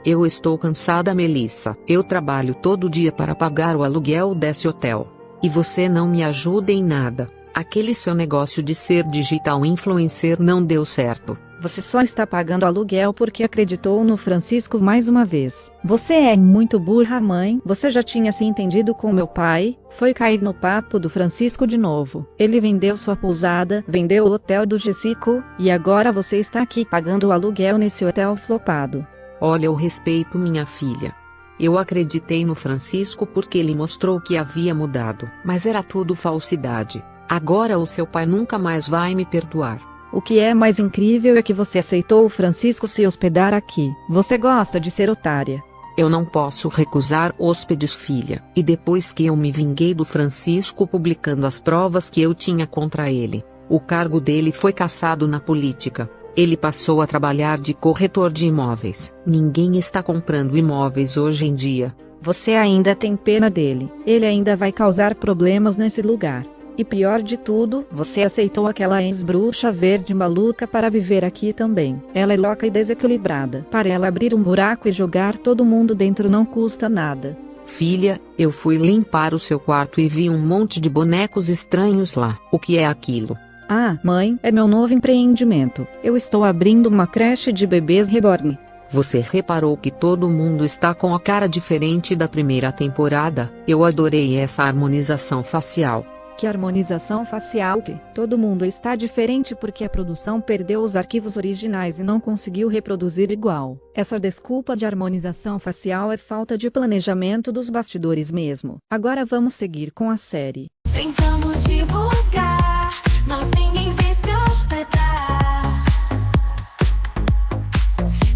Eu estou cansada, Melissa. Eu trabalho todo dia para pagar o aluguel desse hotel. E você não me ajuda em nada. Aquele seu negócio de ser digital influencer não deu certo. Você só está pagando aluguel porque acreditou no Francisco mais uma vez. Você é muito burra, mãe. Você já tinha se entendido com meu pai, foi cair no papo do Francisco de novo. Ele vendeu sua pousada, vendeu o hotel do Jessico, e agora você está aqui pagando o aluguel nesse hotel flopado. Olha, eu respeito minha filha. Eu acreditei no Francisco porque ele mostrou que havia mudado, mas era tudo falsidade. Agora o seu pai nunca mais vai me perdoar. O que é mais incrível é que você aceitou o Francisco se hospedar aqui. Você gosta de ser otária. Eu não posso recusar hóspedes, filha. E depois que eu me vinguei do Francisco publicando as provas que eu tinha contra ele, o cargo dele foi cassado na política. Ele passou a trabalhar de corretor de imóveis. Ninguém está comprando imóveis hoje em dia. Você ainda tem pena dele. Ele ainda vai causar problemas nesse lugar. E pior de tudo, você aceitou aquela ex-bruxa verde maluca para viver aqui também. Ela é louca e desequilibrada. Para ela abrir um buraco e jogar todo mundo dentro não custa nada. Filha, eu fui limpar o seu quarto e vi um monte de bonecos estranhos lá. O que é aquilo? Ah, mãe, é meu novo empreendimento. Eu estou abrindo uma creche de bebês reborn. Você reparou que todo mundo está com a cara diferente da primeira temporada? Eu adorei essa harmonização facial. Que harmonização facial que? Todo mundo está diferente porque a produção perdeu os arquivos originais e não conseguiu reproduzir igual. Essa desculpa de harmonização facial é falta de planejamento dos bastidores mesmo. Agora vamos seguir com a série. Tentamos divulgar, mas ninguém vem se hospedar.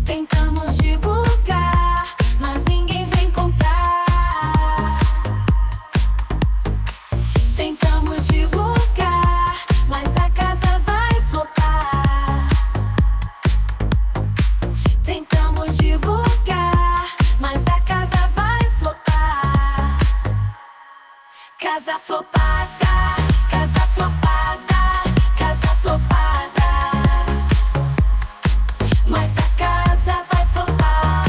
Tentamos divulgar, mas ninguém vem comprar. Tentamos divulgar, mas a casa vai flopar. Tentamos divulgar, mas a casa vai flopar. Casa flopada, casa flopada, casa flopada. Mas a casa vai flopar.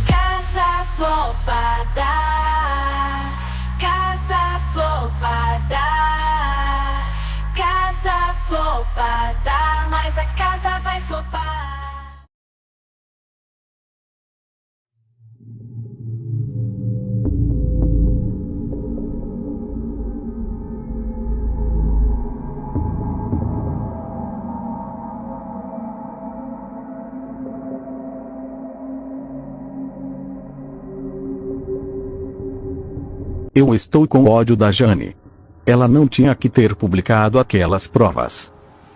Casa flopada, casa flopada, casa flopada, mas a casa vai flopar. Eu estou com ódio da Jane. Ela não tinha que ter publicado aquelas provas.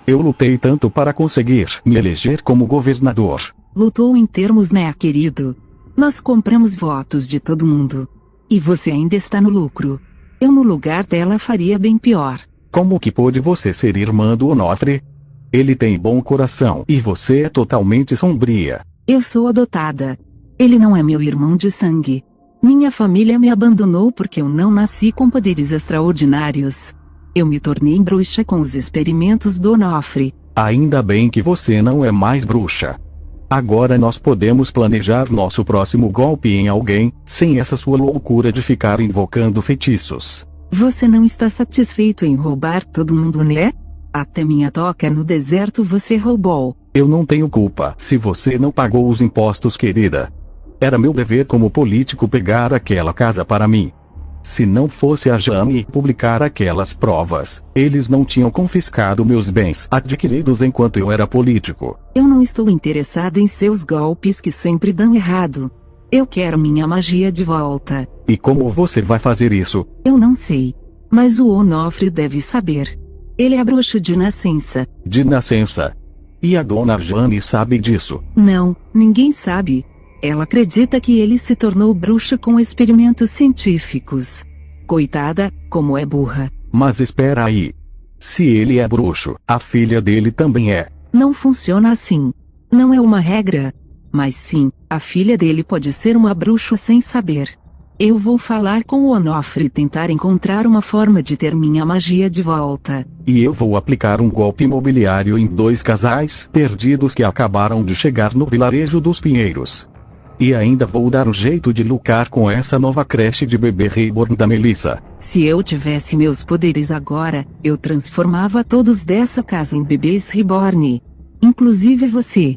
Eu lutei tanto para conseguir me eleger como governador. Lutou em termos, né, querido? Nós compramos votos de todo mundo. E você ainda está no lucro. Eu no lugar dela faria bem pior. Como que pôde você ser irmã do Onofre? Ele tem bom coração e você é totalmente sombria. Eu sou adotada. Ele não é meu irmão de sangue. Minha família me abandonou porque eu não nasci com poderes extraordinários. Eu me tornei bruxa com os experimentos do Onofre. Ainda bem que você não é mais bruxa. Agora nós podemos planejar nosso próximo golpe em alguém, sem essa sua loucura de ficar invocando feitiços. Você não está satisfeito em roubar todo mundo, né? Até minha toca no deserto você roubou. Eu não tenho culpa se você não pagou os impostos, querida. Era meu dever como político pegar aquela casa para mim. Se não fosse a Jane publicar aquelas provas, eles não tinham confiscado meus bens adquiridos enquanto eu era político. Eu não estou interessada em seus golpes que sempre dão errado. Eu quero minha magia de volta. E como você vai fazer isso? Eu não sei. Mas o Onofre deve saber. Ele é bruxo de nascença. De nascença. E a dona Jane sabe disso? Não, ninguém sabe. Ela acredita que ele se tornou bruxa com experimentos científicos. Coitada, como é burra. Mas espera aí. Se ele é bruxo, a filha dele também é. Não funciona assim. Não é uma regra. Mas sim, a filha dele pode ser uma bruxa sem saber. Eu vou falar com o Onofre e tentar encontrar uma forma de ter minha magia de volta. E eu vou aplicar um golpe imobiliário em 2 casais perdidos que acabaram de chegar no vilarejo dos Pinheiros. E ainda vou dar um jeito de lucrar com essa nova creche de bebê reborn da Melissa. Se eu tivesse meus poderes agora, eu transformava todos dessa casa em bebês reborn. Inclusive você.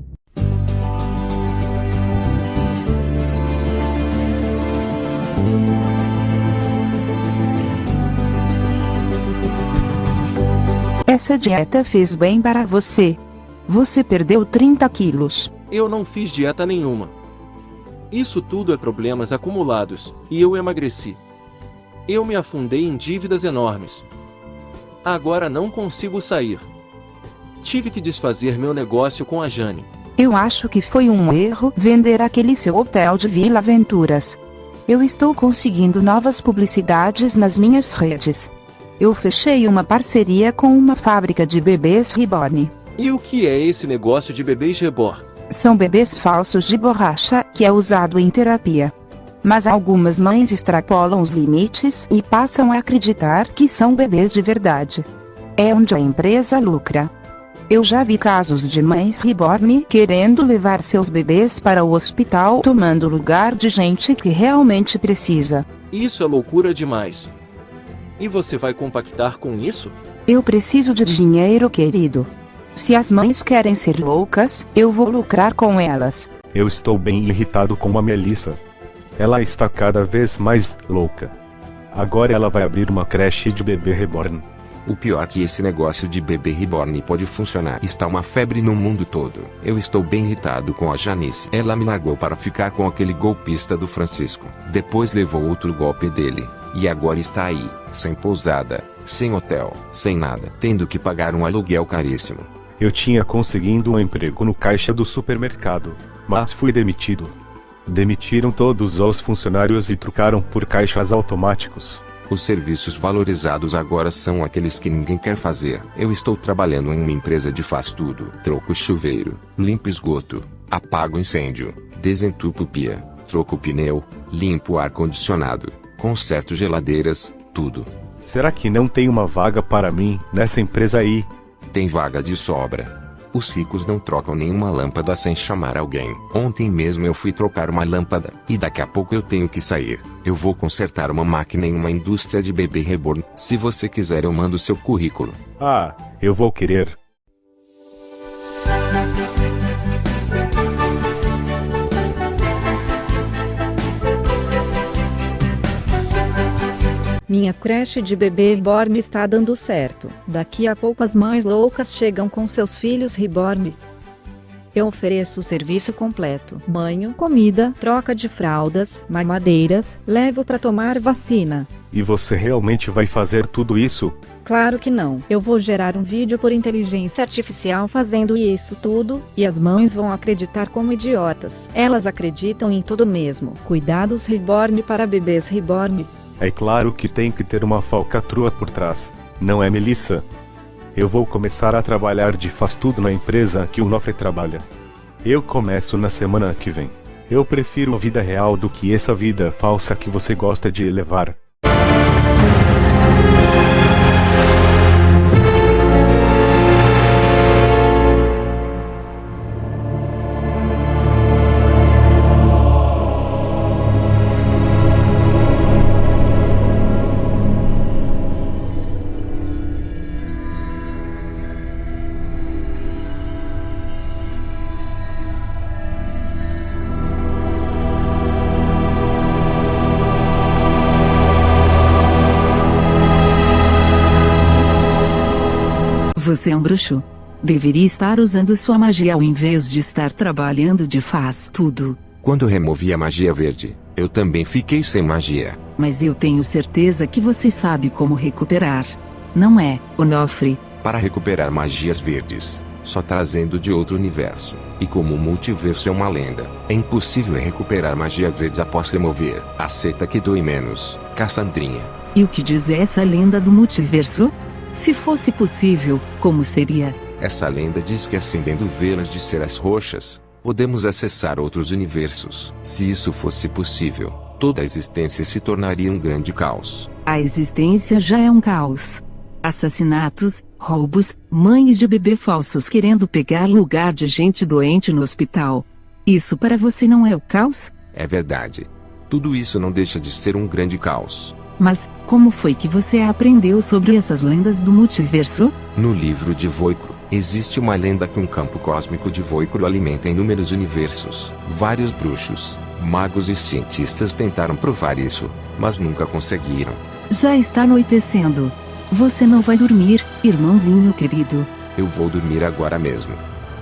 Essa dieta fez bem para você. Você perdeu 30 quilos. Eu não fiz dieta nenhuma. Isso tudo é problemas acumulados, e eu emagreci. Eu me afundei em dívidas enormes. Agora não consigo sair. Tive que desfazer meu negócio com a Jane. Eu acho que foi um erro vender aquele seu hotel de Vila Aventuras. Eu estou conseguindo novas publicidades nas minhas redes. Eu fechei uma parceria com uma fábrica de bebês reborn. E o que é esse negócio de bebês reborn? São bebês falsos de borracha que é usado em terapia. Mas algumas mães extrapolam os limites e passam a acreditar que são bebês de verdade. É onde a empresa lucra. Eu já vi casos de mães reborn querendo levar seus bebês para o hospital tomando lugar de gente que realmente precisa. Isso é loucura demais. E você vai compactar com isso? Eu preciso de dinheiro, querido. Se as mães querem ser loucas, eu vou lucrar com elas. Eu estou bem irritado com a Melissa. Ela está cada vez mais louca. Agora ela vai abrir uma creche de bebê reborn. O pior que esse negócio de bebê reborn pode funcionar. Está uma febre no mundo todo. Eu estou bem irritado com a Janice. Ela me largou para ficar com aquele golpista do Francisco. Depois levou outro golpe dele. E agora está aí, sem pousada, sem hotel, sem nada, tendo que pagar um aluguel caríssimo. Eu tinha conseguido um emprego no caixa do supermercado, mas fui demitido. Demitiram todos os funcionários e trocaram por caixas automáticos. Os serviços valorizados agora são aqueles que ninguém quer fazer. Eu estou trabalhando em uma empresa de faz tudo. Troco chuveiro, limpo esgoto, apago incêndio, desentupo pia, troco pneu, limpo ar-condicionado, conserto geladeiras, tudo. Será que não tem uma vaga para mim nessa empresa aí? Tem vaga de sobra. Os ricos não trocam nenhuma lâmpada sem chamar alguém. Ontem mesmo eu fui trocar uma lâmpada, e daqui a pouco eu tenho que sair. Eu vou consertar uma máquina em uma indústria de bebê reborn. Se você quiser eu mando seu currículo. Ah, eu vou querer. Minha creche de bebê reborn está dando certo. Daqui a pouco as mães loucas chegam com seus filhos reborn. Eu ofereço o serviço completo: banho, comida, troca de fraldas, mamadeiras, levo para tomar vacina. E você realmente vai fazer tudo isso? Claro que não. Eu vou gerar um vídeo por inteligência artificial fazendo isso tudo, e as mães vão acreditar como idiotas. Elas acreditam em tudo mesmo. Cuidados reborn para bebês reborn. É claro que tem que ter uma falcatrua por trás, não é, Melissa? Eu vou começar a trabalhar de faz tudo na empresa que o Onofre trabalha. Eu começo na semana que vem. Eu prefiro a vida real do que essa vida falsa que você gosta de levar. Você é um bruxo. Deveria estar usando sua magia ao invés de estar trabalhando de faz tudo. Quando removi a magia verde, eu também fiquei sem magia. Mas eu tenho certeza que você sabe como recuperar. Não é, Onofre? Para recuperar magias verdes, só trazendo de outro universo. E como o multiverso é uma lenda, é impossível recuperar magia verde após remover. Aceita que dói menos, Cassandrinha. E o que diz essa lenda do multiverso? Se fosse possível, como seria? Essa lenda diz que acendendo velas de ceras roxas, podemos acessar outros universos. Se isso fosse possível, toda a existência se tornaria um grande caos. A existência já é um caos. Assassinatos, roubos, mães de bebê falsos querendo pegar lugar de gente doente no hospital. Isso para você não é o caos? É verdade. Tudo isso não deixa de ser um grande caos. Mas, como foi que você aprendeu sobre essas lendas do multiverso? No livro de Voicro, existe uma lenda que um campo cósmico de Voicro alimenta inúmeros universos. Vários bruxos, magos e cientistas tentaram provar isso, mas nunca conseguiram. Já está anoitecendo. Você não vai dormir, irmãozinho querido? Eu vou dormir agora mesmo.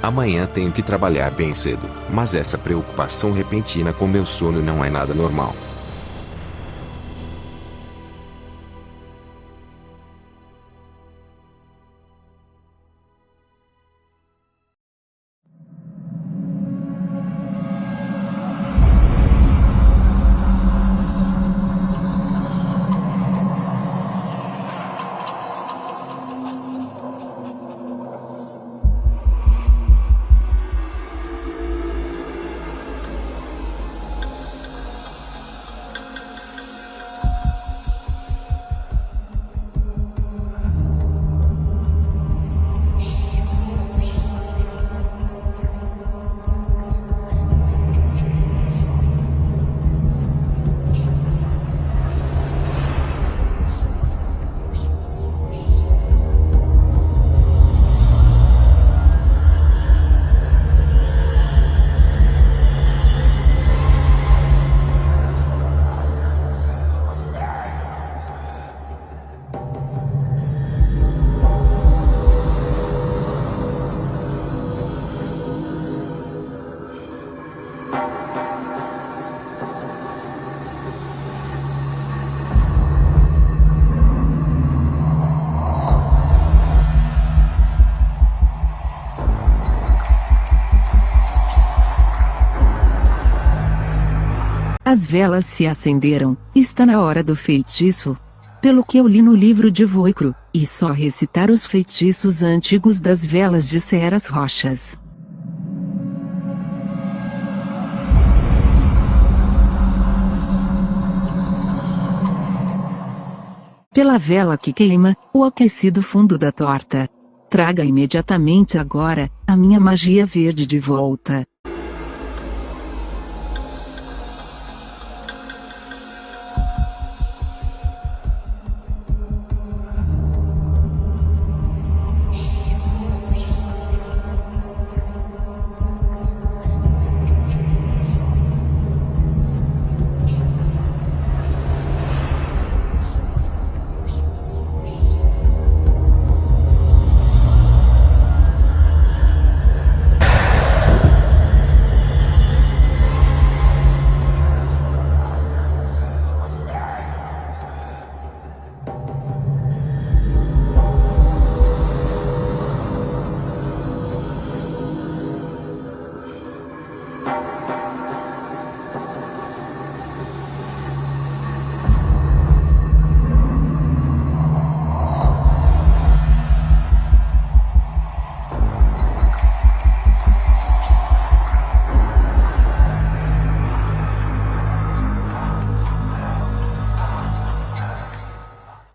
Amanhã tenho que trabalhar bem cedo, mas essa preocupação repentina com meu sono não é nada normal. As velas se acenderam, está na hora do feitiço. Pelo que eu li no livro de Voicro, e só recitar os feitiços antigos das velas de ceras roxas. Pela vela que queima, o aquecido fundo da torta. Traga imediatamente agora, a minha magia verde de volta.